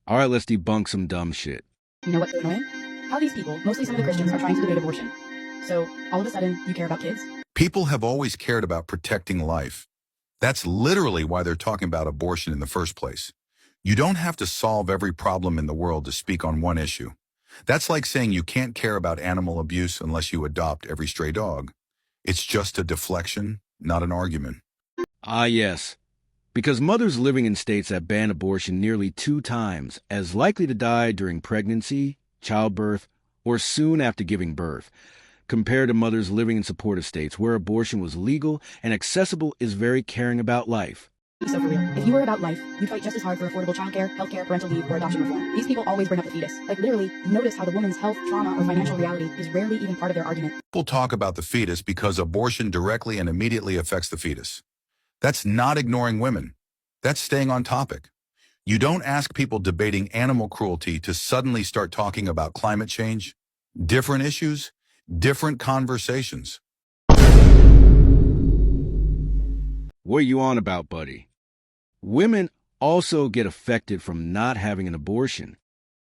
All right, let's debunk some dumb shit. You know what's so annoying? How these people, mostly some of the Christians, are trying to debate abortion. So, all of a sudden, you care about kids? People have always cared about protecting life. That's literally why they're talking about abortion in the first place. You don't have to solve every problem in the world to speak on one issue. That's like saying you can't care about animal abuse unless you adopt every stray dog. It's just a deflection, not an argument. Ah, yes. Because mothers living in states that ban abortion nearly 2 times as likely to die during pregnancy, childbirth, or soon after giving birth, compared to mothers living in supportive states where abortion was legal and accessible is very caring about life. So for real, if you were about life, you'd fight just as hard for affordable childcare, healthcare, parental leave, or adoption reform. These people always bring up the fetus. Like literally, notice how the woman's health, trauma, or financial reality is rarely even part of their argument. People talk about the fetus because abortion directly and immediately affects the fetus. That's not ignoring women. That's staying on topic. You don't ask people debating animal cruelty to suddenly start talking about climate change. Different issues, different conversations. What are you on about, buddy? Women also get affected from not having an abortion.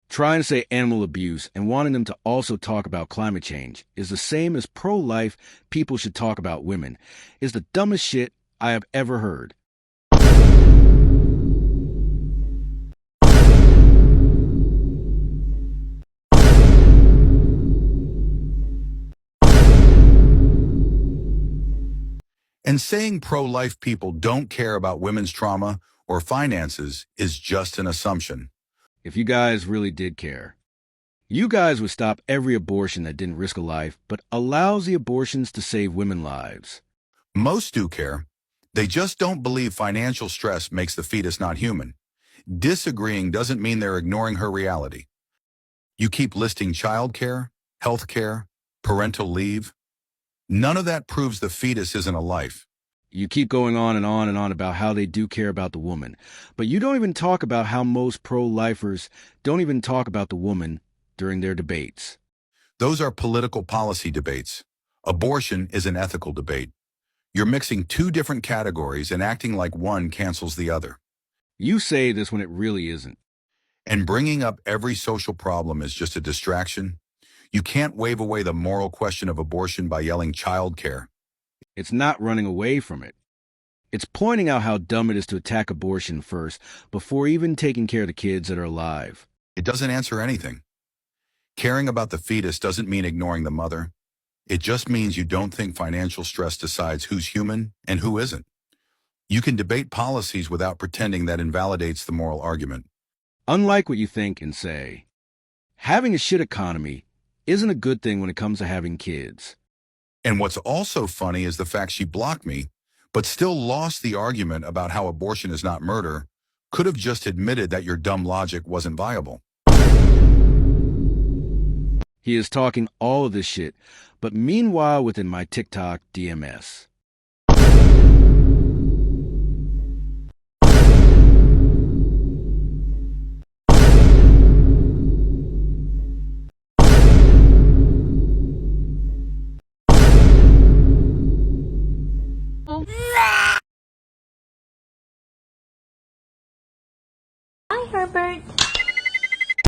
Trying to say animal abuse and wanting them to also talk about climate change is the same as pro-life people should talk about women. It's the dumbest shit I have ever heard. And saying pro-life people don't care about women's trauma or finances is just an assumption. If you guys really did care, you guys would stop every abortion that didn't risk a life but allows the abortions to save women's lives. Most do care. They just don't believe financial stress makes the fetus not human. Disagreeing doesn't mean they're ignoring her reality. You keep listing childcare, healthcare, parental leave. None of that proves the fetus isn't a life. You keep going on and on and on about how they do care about the woman, but you don't even talk about how most pro-lifers don't even talk about the woman during their debates. Those are political policy debates. Abortion is an ethical debate. You're mixing 2 different categories and acting like one cancels the other. You say this when it really isn't. And bringing up every social problem is just a distraction. You can't wave away the moral question of abortion by yelling childcare. It's not running away from it. It's pointing out how dumb it is to attack abortion first before even taking care of the kids that are alive. It doesn't answer anything. Caring about the fetus doesn't mean ignoring the mother. It just means you don't think financial stress decides who's human and who isn't. You can debate policies without pretending that invalidates the moral argument. Unlike what you think and say, having a shit economy isn't a good thing when it comes to having kids. And what's also funny is the fact she blocked me, but still lost the argument about how abortion is not murder, could have just admitted that your dumb logic wasn't viable. He is talking all of this shit, but meanwhile within my TikTok DMS.